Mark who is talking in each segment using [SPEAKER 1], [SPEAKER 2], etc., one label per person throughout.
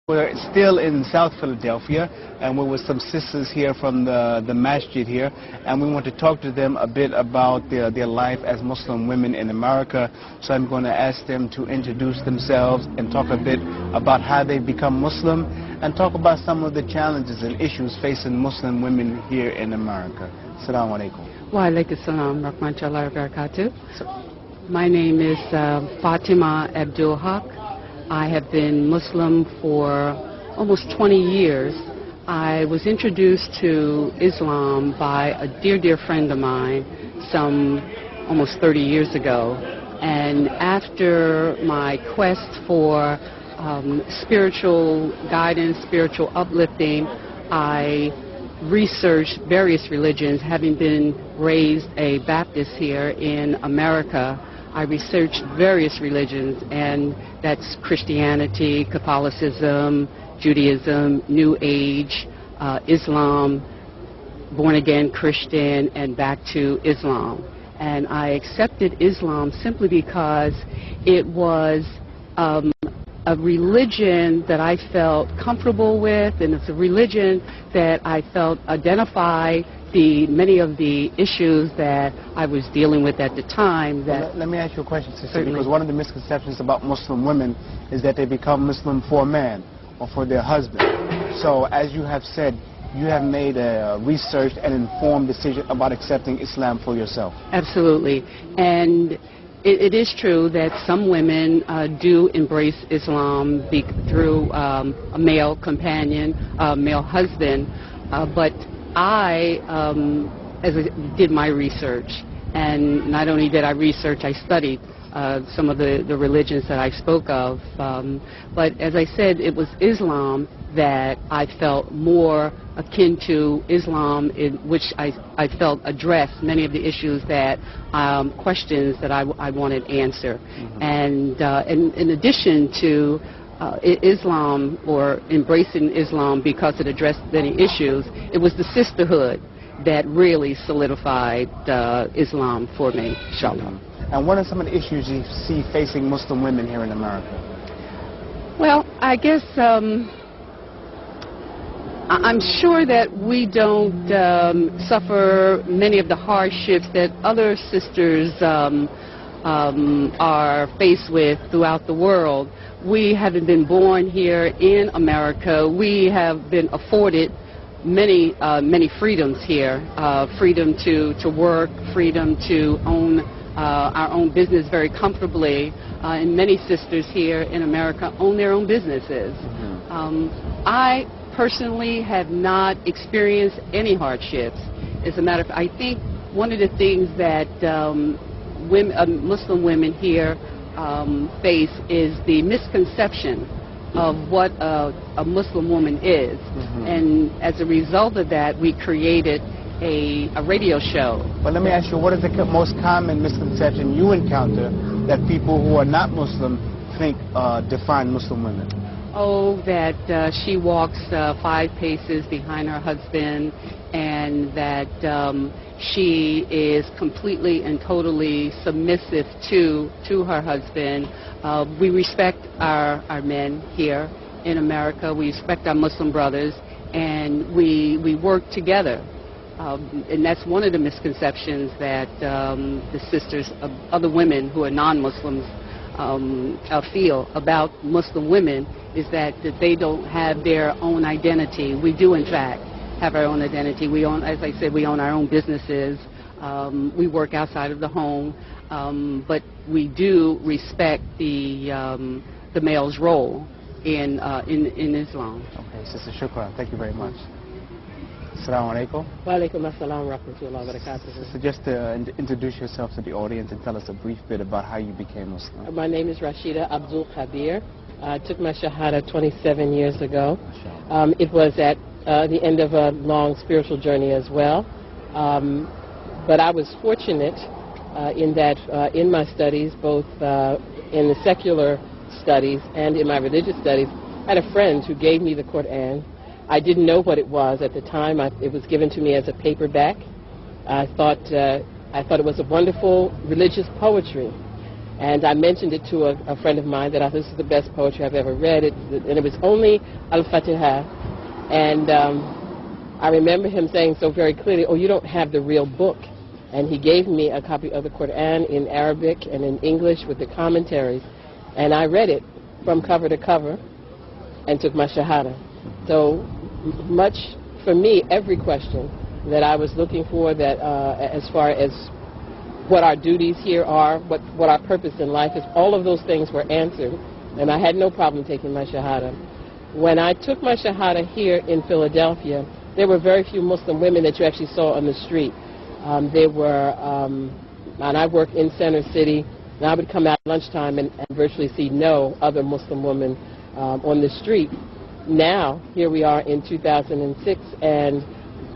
[SPEAKER 1] We're still in South Philadelphia, and we're with some sisters here from the masjid here, and we want to talk to them a bit about their life as Muslim women in America. So I'm going to ask them to introduce themselves and talk a bit about how they become Muslim, and talk about some of the challenges and issues facing Muslim women here in America. Assalamu alaikum.
[SPEAKER 2] Wa alaikum salam wa rahmatullahi wa barakatuh. My name is Fatima Abdul Haq. I have been Muslim for almost 20 years. I was introduced to Islam by a dear friend of mine some almost 30 years ago. And after my quest for spiritual guidance, spiritual uplifting, I researched various religions. Having been raised a Baptist here in America, I researched various religions, and that's Christianity, Catholicism, Judaism, New Age, Islam, born-again Christian, and back to Islam. And I accepted Islam simply because it was a religion that I felt comfortable with, and it's a religion that I felt identified many of the issues that I was dealing with at the time.
[SPEAKER 1] Let me ask you a question, sister,
[SPEAKER 2] Certainly.
[SPEAKER 1] because one of the misconceptions about Muslim women is that they become Muslim for a man or for their husband. So, as you have said, you have made a researched and informed decision about accepting Islam for yourself.
[SPEAKER 2] Absolutely. And it is true that some women do embrace Islam through a male companion, a male husband, but I, as I did my research, and not only did I research, I studied some of the religions that I spoke of, but as I said, it was Islam that I felt more akin to Islam, in which I felt addressed many of the issues that, questions that I wanted answered. Mm-hmm. And in addition to Islam, or embracing Islam because it addressed many issues, it was the sisterhood that really solidified Islam for me, inshallah.
[SPEAKER 1] And what are some of the issues you see facing Muslim women here in America?
[SPEAKER 2] Well, I guess I'm sure that we don't suffer many of the hardships that other sisters are faced with throughout the world. We haven't been born here in America. We have been afforded many freedoms here. Freedom to work, freedom to own our own business very comfortably. And many sisters here in America own their own businesses. Mm-hmm. I personally have not experienced any hardships. As a matter of fact, I think one of the things that Muslim women here face is the misconception of what a Muslim woman is. Mm-hmm. And as a result of that, we created a radio show.
[SPEAKER 1] Well, let me ask you, what is the most common misconception you encounter that people who are not Muslim think define Muslim women?
[SPEAKER 2] Oh, that she walks 5 paces behind her husband, and that she is completely and totally submissive to her husband. We respect our men here in America. We respect our Muslim brothers, and we work together. And that's one of the misconceptions that the sisters, other women who are non-Muslims, feel about Muslim women, is that they don't have their own identity. We do, in fact, have our own identity. We own, as I said, we own our own businesses. We work outside of the home, but we do respect the male's role in Islam.
[SPEAKER 1] Okay, Sister Shukran, thank you very much. Assalamu alaikum.
[SPEAKER 3] Wa alaikum assalam wa rahmatullahi wa barakatuh.
[SPEAKER 1] So just to introduce yourself to the audience and tell us a brief bit about how you became Muslim.
[SPEAKER 3] My name is Rashida Abdul Khadir. I took my Shahada 27 years ago. It was at the end of a long spiritual journey as well. But I was fortunate in that in my studies, both in the secular studies and in my religious studies, I had a friend who gave me the Quran. I didn't know what it was at the time. It was given to me as a paperback. I thought it was a wonderful religious poetry. And I mentioned it to a friend of mine that I thought this is the best poetry I've ever read. And it was only Al-Fatiha. And I remember him saying so very clearly, oh, you don't have the real book. And he gave me a copy of the Quran in Arabic and in English with the commentaries. And I read it from cover to cover and took my Shahada. So much, for me, every question that I was looking for, that as far as what our duties here are, what our purpose in life is, all of those things were answered. And I had no problem taking my Shahada. When I took my Shahada here in Philadelphia, there were very few Muslim women that you actually saw on the street. There were, and I worked in Center City, and I would come out at lunchtime and virtually see no other Muslim woman on the street. Now, here we are in 2006, and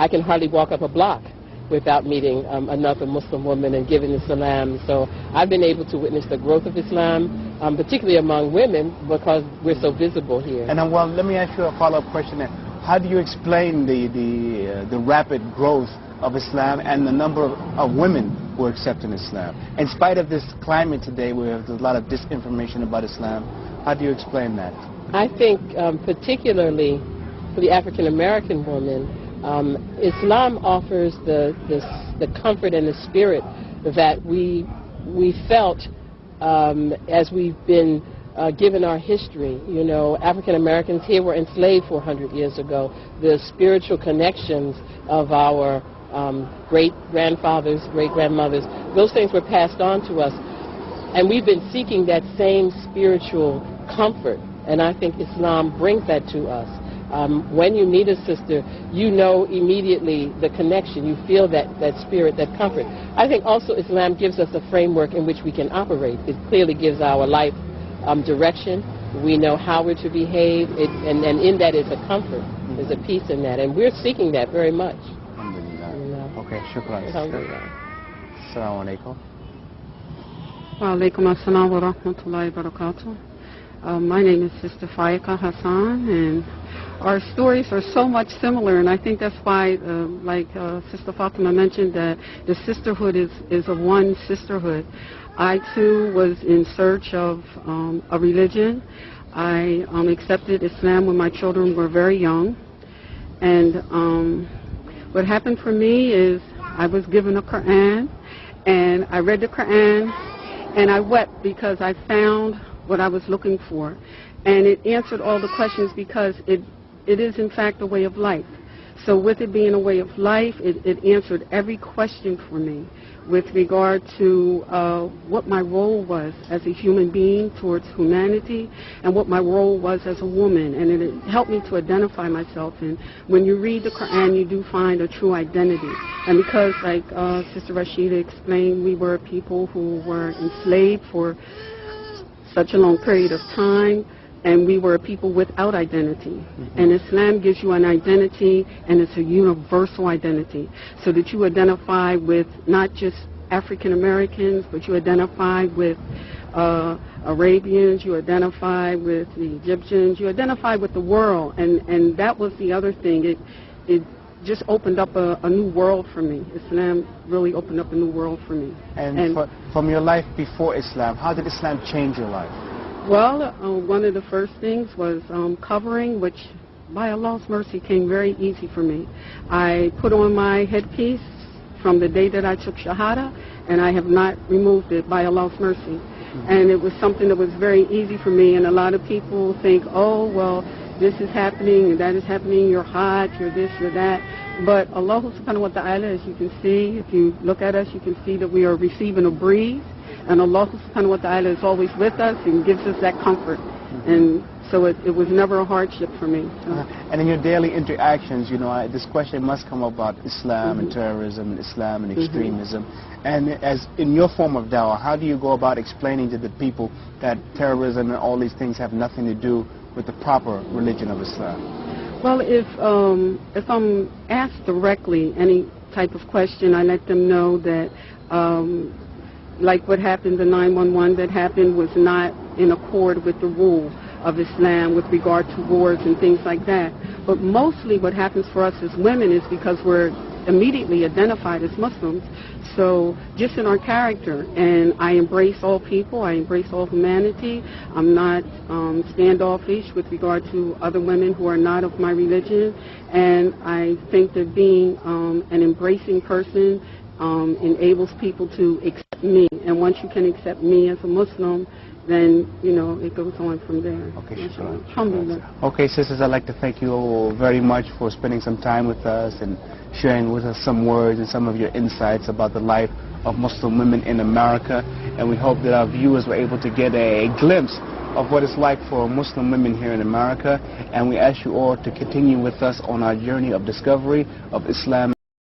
[SPEAKER 3] I can hardly walk up a block without meeting another Muslim woman and giving the salam. So I've been able to witness the growth of Islam, particularly among women, because we're so visible here.
[SPEAKER 1] And well, let me ask you a follow-up question then. How do you explain the rapid growth of Islam and the number of women who are accepting Islam? In spite of this climate today where there's a lot of disinformation about Islam, how do you explain that?
[SPEAKER 3] I think particularly for the African American woman, Islam offers the comfort and the spirit that we felt as we've been given our history. You know, African Americans here were enslaved 400 years ago. The spiritual connections of our great-grandfathers, great-grandmothers, those things were passed on to us. And we've been seeking that same spiritual comfort. And I think Islam brings that to us. When you meet a sister, you know immediately the connection. You feel that spirit, that comfort. I think also Islam gives us a framework in which we can operate. It clearly gives our life direction. We know how we're to behave, and in that is a comfort. There's a peace in that, and we're seeking that very much.
[SPEAKER 1] Okay, shukran. Assalamu alaikum.
[SPEAKER 2] Wa alaikum assalam wa rahmatullahi wa barakatuh. My name is Sister Faika Hassan, and our stories are so much similar, and I think that's why, like Sister Fatima mentioned, that the sisterhood is a one sisterhood. I, too, was in search of a religion. I accepted Islam when my children were very young, and what happened for me is I was given a Quran, and I read the Quran, and I wept because I found what I was looking for. And it answered all the questions because it is, in fact, a way of life. So with it being a way of life, it answered every question for me with regard to what my role was as a human being towards humanity and what my role was as a woman. And it helped me to identify myself. And when you read the Quran, you do find a true identity. And because, like Sister Rashida explained, we were people who were enslaved for such a long period of time, and we were people without identity. And Islam gives you an identity, and it's a universal identity, so that you identify with not just African Americans, but you identify with Arabians, you identify with the Egyptians, you identify with the world, and that was the other thing. It just opened up a new world for me. Islam really opened up a new world for me.
[SPEAKER 1] And from your life before Islam, how did Islam change your life?
[SPEAKER 2] Well, one of the first things was covering, which by Allah's mercy came very easy for me. I put on my headpiece from the day that I took Shahada, and I have not removed it by Allah's mercy. And it was something that was very easy for me, and a lot of people think, oh, well, this is happening and that is happening, you're hot, you're this, you're that. But Allah subhanahu wa ta'ala, as you can see, if you look at us, you can see that we are receiving a breeze. And Allah subhanahu wa ta'ala is always with us and gives us that comfort. And so it was never a hardship for me. So.
[SPEAKER 1] And in your daily interactions, you know, this question must come about Islam and terrorism, and Islam and extremism. And as in your form of dawah, how do you go about explaining to the people that terrorism and all these things have nothing to do with the proper religion of Islam?
[SPEAKER 2] Well, if I'm asked directly any type of question, I let them know that like what happened, the 9/11 that happened was not in accord with the rule of Islam with regard to wars and things like that. But mostly what happens for us as women is because we're immediately identified as Muslims. So just in our character, and I embrace all people, I embrace all humanity. I'm not standoffish with regard to other women who are not of my religion, and I think that being an embracing person enables people to accept me, and once you can accept me as a Muslim, then, you know, it goes on from there.
[SPEAKER 1] Okay,
[SPEAKER 2] Alhamdulillah.
[SPEAKER 1] Okay, sisters, I'd like to thank you all very much for spending some time with us and sharing with us some words and some of your insights about the life of Muslim women in America. And we hope that our viewers were able to get a glimpse of what it's like for Muslim women here in America. And we ask you all to continue with us on our journey of discovery of Islam.